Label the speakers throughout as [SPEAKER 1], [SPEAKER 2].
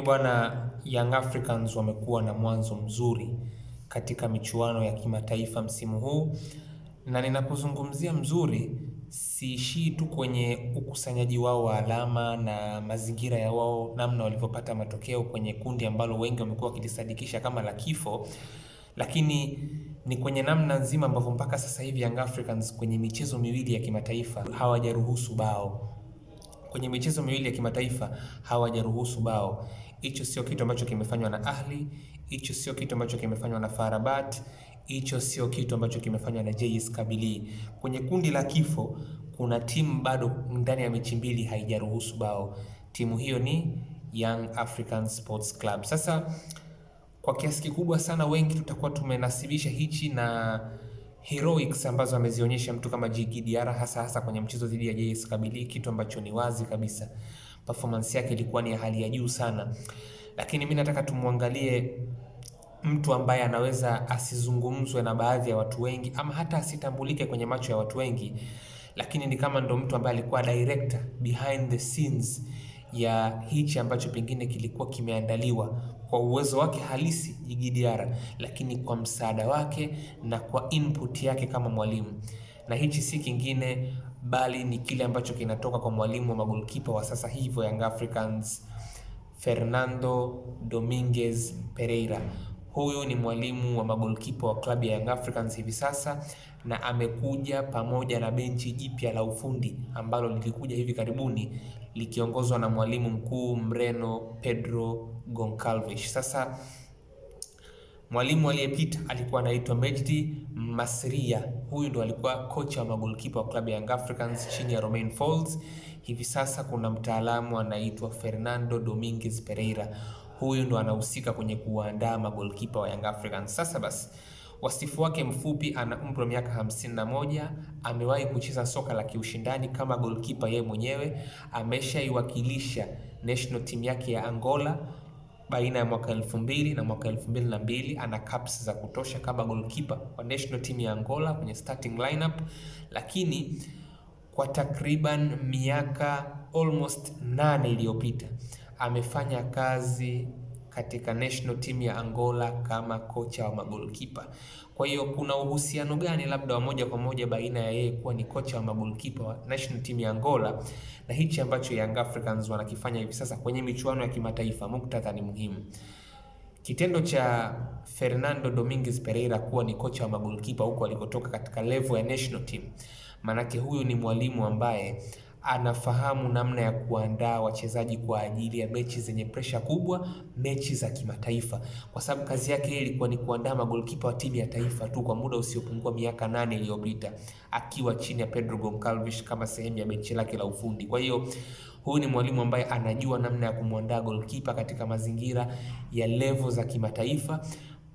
[SPEAKER 1] Bwana, Young Africans wamekuwa na mwanzo mzuri katika michuano ya kimataifa msimu huu, na ninapozungumzia mzuri siishii tu kwenye ukusanyaji wao wa alama na mazingira ya wao, namna walivyopata matokeo kwenye kundi ambalo wengi wamekuwa wakilisadikisha kama la kifo, lakini ni kwenye namna nzima ambavyo mpaka sasa hivi Young Africans kwenye michezo miwili ya kimataifa hawajaruhusu bao. Kwenye michezo miwili ya kimataifa hawajaruhusu bao. Hicho sio kitu ambacho kimefanywa na Ahli, hicho sio kitu ambacho kimefanywa na FAR Rabat, hicho sio kitu ambacho kimefanywa na JS Kabylie. Kwenye kundi la kifo kuna timu bado ndani ya mechi mbili haijaruhusu bao. Timu hiyo ni Young African Sports Club. Sasa kwa kiasi kikubwa sana wengi tutakuwa tumenasibisha hichi na heroics ambazo amezionyesha mtu kama Djigui Diarra, hasa kwenye mchezo dhidi ya JS Kabylie, kitu ambacho ni wazi kabisa performance yake ilikuwa ni ya hali ya juu sana. Lakini mimi nataka tumwangalie mtu ambaye anaweza asizungumzwe na baadhi ya watu wengi ama hata asitambulike kwenye macho ya watu wengi, lakini ni kama ndo mtu ambaye alikuwa director behind the scenes ya hichi ambacho pengine kilikuwa kimeandaliwa kwa uwezo wake halisi Djigui Diarra, lakini kwa msaada wake na kwa input yake kama mwalimu. Na hichi si kingine bali ni kile ambacho kinatoka kwa mwalimu wa magolikipa wa sasa hivi Young Africans, Fernando Dominguez Pereira. Huyu ni mwalimu wa magolikipa wa klabu ya Young Africans hivi sasa, na amekuja pamoja na benchi jipya la ufundi ambalo lilikuja hivi karibuni likiongozwa na mwalimu mkuu Mreno Pedro Goncalves. Sasa mwalimu aliyepita alikuwa anaitwa Mejdi Masria. Huyu ndo alikuwa kocha wa magolikipa wa klabu ya Young Africans chini ya Romain Folz. Hivi sasa kuna mtaalamu anaitwa Fernando Dominguez Pereira. Huyu ndo anahusika kwenye kuandaa magolikipa wa Young Africans. Sasa basi, wasifu wake mfupi, ana umri wa miaka 51, amewahi kucheza soka la kiushindani kama goalkeeper yeye mwenyewe, ameshaiwakilisha national team yake ya Angola baina ya mwaka 2000 na mwaka 2002. Ana caps za kutosha kama goalkeeper wa national team ya Angola kwenye starting lineup, lakini kwa takriban miaka almost 8 iliyopita amefanya kazi katika national team ya Angola kama kocha wa magolikipa. Kwa hiyo kuna uhusiano gani labda wa moja kwa moja baina ya yeye kuwa ni kocha wa magolikipa wa national team ya Angola na hichi ambacho Young Africans wanakifanya hivi sasa kwenye michuano ya kimataifa? Muktadha ni muhimu. Kitendo cha Fernando Dominguez Pereira kuwa ni kocha wa magolikipa huko alikotoka katika level ya national team, manake huyu ni mwalimu ambaye anafahamu namna ya kuandaa wachezaji kwa ajili ya mechi zenye pressure kubwa, mechi za kimataifa, kwa sababu kazi yake ilikuwa ni kuandaa magolikipa wa timu ya taifa tu kwa muda usiopungua miaka 8 iliyopita, akiwa chini ya Pedro Goncalves kama sehemu ya benchi lake la ufundi. Kwa hiyo huyu ni mwalimu ambaye anajua namna ya kumwandaa goalkeeper katika mazingira ya level za kimataifa.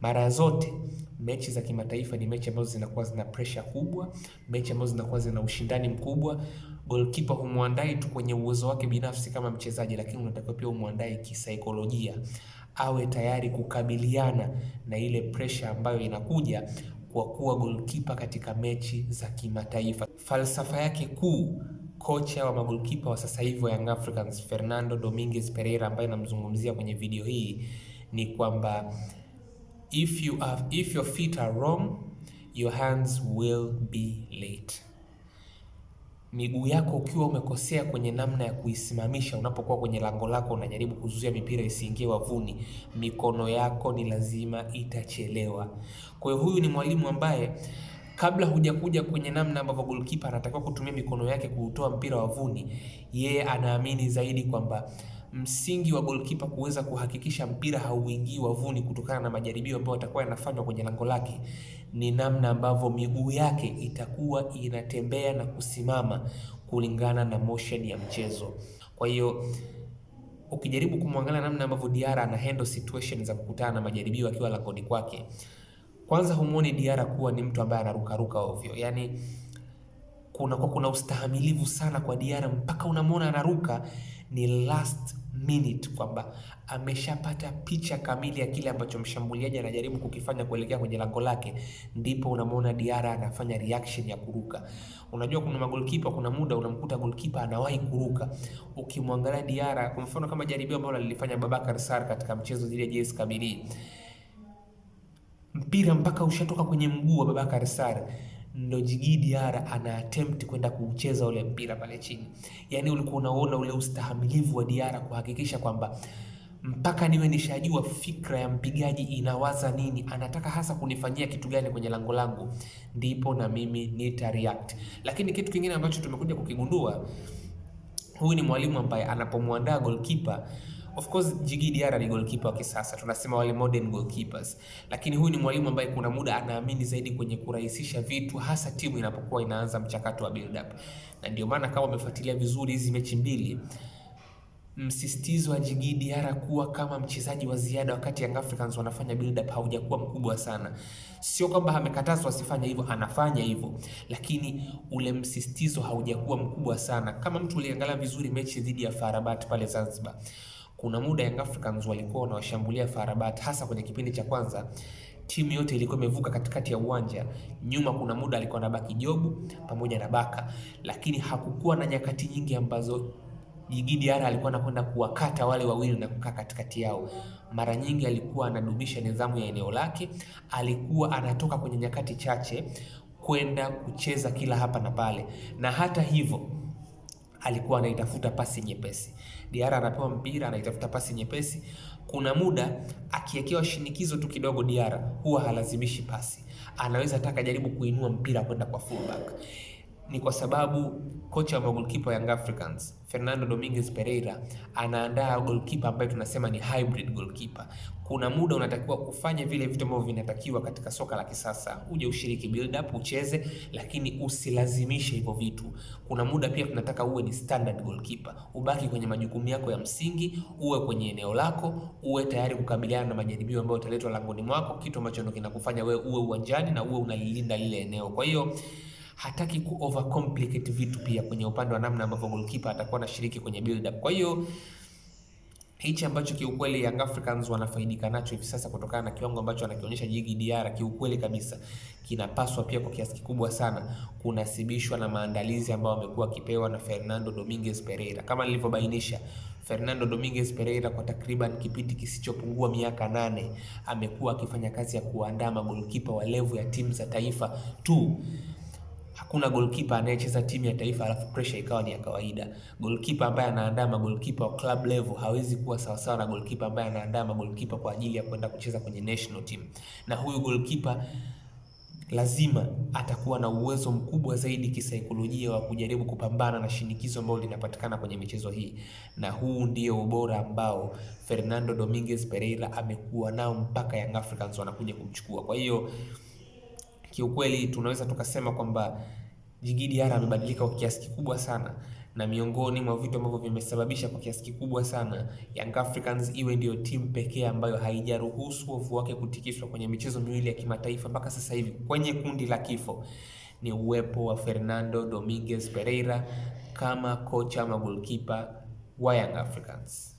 [SPEAKER 1] Mara zote mechi za kimataifa ni mechi ambazo zinakuwa zina pressure kubwa, mechi ambazo zinakuwa zina ushindani mkubwa. Goalkeeper humwandai tu kwenye uwezo wake binafsi kama mchezaji, lakini unatakiwa pia umwandai kisaikolojia, awe tayari kukabiliana na ile pressure ambayo inakuja kwa kuwa goalkeeper katika mechi za kimataifa. Falsafa yake kuu kocha wa magolikipa wa sasa hivi wa Young Africans Fernando Dominguez Pereira, ambaye namzungumzia kwenye video hii, ni kwamba if your feet are wrong, your hands will be late. Miguu yako ukiwa umekosea kwenye namna ya kuisimamisha unapokuwa kwenye lango lako unajaribu kuzuia mipira isiingie wavuni, mikono yako ni lazima itachelewa. Kwa hiyo huyu ni mwalimu ambaye kabla hujakuja kwenye namna ambavyo goalkeeper anatakiwa kutumia mikono yake kuutoa mpira wavuni, yeye anaamini zaidi kwamba msingi wa goalkeeper kuweza kuhakikisha mpira hauingii wavuni kutokana na majaribio ambayo yatakuwa yanafanywa kwenye lango lake ni namna ambavyo miguu yake itakuwa inatembea na kusimama kulingana na motion ya mchezo. Kwa hiyo ukijaribu kumwangalia namna ambavyo Diarra ana handle situation za kukutana na majaribio akiwa langoni kwake, kwanza humuoni Diarra kuwa ni mtu ambaye anarukaruka ovyo. Yaani kuna ustahimilivu sana kwa Diarra, mpaka unamwona anaruka ni last minute kwamba ameshapata picha kamili ya kile ambacho mshambuliaji anajaribu kukifanya kuelekea kwenye lango lake, ndipo unamwona Diarra anafanya reaction ya kuruka. Unajua kuna magolikipa, kuna muda unamkuta golikipa anawahi kuruka. Ukimwangalia Diarra kwa mfano kama jaribio ambalo lilifanya Babacar Sarr katika mchezo dhidi ya JS Kabylie, mpira mpaka ushatoka kwenye mguu wa Babacar Sarr, ndo Djigui Diarra ana attempt kwenda kucheza ule mpira pale chini. Yani ulikuwa unaona ule ustahimilivu wa Diarra kuhakikisha kwamba mpaka niwe nishajua fikra ya mpigaji inawaza nini, anataka hasa kunifanyia kitu gani kwenye lango langu, ndipo na mimi nita react. Lakini kitu kingine ambacho tumekuja kukigundua, huyu ni mwalimu ambaye anapomwandaa goalkeeper. Of course Djigui Diarra ni goalkeeper wa kisasa, tunasema wale modern goalkeepers, lakini huyu ni mwalimu ambaye kuna muda anaamini zaidi kwenye kurahisisha vitu, hasa timu inapokuwa inaanza mchakato wa build up. Na ndio maana kama umefuatilia vizuri hizi mechi mbili, msisitizo wa Djigui Diarra kuwa kama mchezaji wa ziada wakati Young Africans wanafanya build up haujakuwa mkubwa sana. Sio kwamba amekatazwa asifanye hivyo, anafanya hivyo, lakini ule msisitizo haujakuwa mkubwa sana. Kama mtu uliangalia vizuri mechi dhidi ya FAR Rabat pale Zanzibar, kuna muda Young Africans walikuwa wanawashambulia FAR Rabat, hasa kwenye kipindi cha kwanza timu yote ilikuwa imevuka katikati ya uwanja. Nyuma kuna muda alikuwa anabaki Jobu pamoja na Baka, lakini hakukuwa na nyakati nyingi ambazo Djigui Diarra alikuwa anakwenda kuwakata wale wawili na kukaa katikati yao. Mara nyingi alikuwa anadumisha nidhamu ya eneo lake, alikuwa anatoka kwenye nyakati chache kwenda kucheza kila hapa na pale, na hata hivyo alikuwa anaitafuta pasi nyepesi. Diarra anapewa mpira anaitafuta pasi nyepesi. Kuna muda akiwekewa shinikizo tu kidogo, Diarra huwa halazimishi pasi, anaweza taka jaribu kuinua mpira kwenda kwa fullback. Ni kwa sababu kocha wa goalkeeper Young Africans Fernando Dominguez Pereira anaandaa goalkeeper ambaye tunasema ni hybrid goalkeeper. Kuna muda unatakiwa ufanye vile vitu ambavyo vinatakiwa katika soka la kisasa, uje ushiriki build up, ucheze, lakini usilazimishe hivyo vitu. Kuna muda pia tunataka uwe ni standard goalkeeper, ubaki kwenye majukumu yako ya msingi, uwe kwenye eneo lako, uwe tayari kukabiliana na majaribio ambayo utaletwa langoni mwako, kitu ambacho ndio kinakufanya wewe uwe uwanjani na uwe unalilinda lile eneo. Kwa hiyo hataki ku overcomplicate vitu pia kwenye upande wa namna ambavyo goalkeeper atakuwa anashiriki kwenye build up. Kwa hiyo hichi ambacho kiukweli Young Africans wanafaidika nacho hivi sasa kutokana na kiwango ambacho anakionyesha Djigui Diarra, kiukweli kabisa kinapaswa pia kwa kiasi kikubwa sana kunasibishwa na maandalizi ambayo amekuwa akipewa na Fernando Dominguez Pereira. Kama nilivyobainisha, Fernando Dominguez Pereira kwa takriban kipindi kisichopungua miaka 8 amekuwa akifanya kazi ya kuandaa magolikipa wa level ya timu za taifa tu. Hakuna goalkeeper anayecheza timu ya taifa alafu pressure ikawa ni ya kawaida. Goalkeeper ambaye anaandaa magolikipa wa club level hawezi kuwa sawasawa na goalkeeper ambaye anaandaa magolikipa kwa ajili ya kwenda kucheza kwenye national team. Na huyu goalkeeper lazima atakuwa na uwezo mkubwa zaidi kisaikolojia wa kujaribu kupambana na shinikizo ambalo linapatikana kwenye michezo hii. Na huu ndio ubora ambao Fernando Dominguez Pereira amekuwa nao mpaka Young Africans wanakuja kumchukua. Kwa hiyo kiukweli tunaweza tukasema kwamba Djigui Diarra amebadilika kwa kiasi kikubwa sana, na miongoni mwa vitu ambavyo vimesababisha kwa kiasi kikubwa sana Young Africans iwe ndio timu pekee ambayo haijaruhusu wavu wake kutikiswa kwenye michezo miwili ya kimataifa mpaka sasa hivi kwenye kundi la kifo, ni uwepo wa Fernando Dominguez Pereira kama kocha ama goalkeeper wa Young Africans.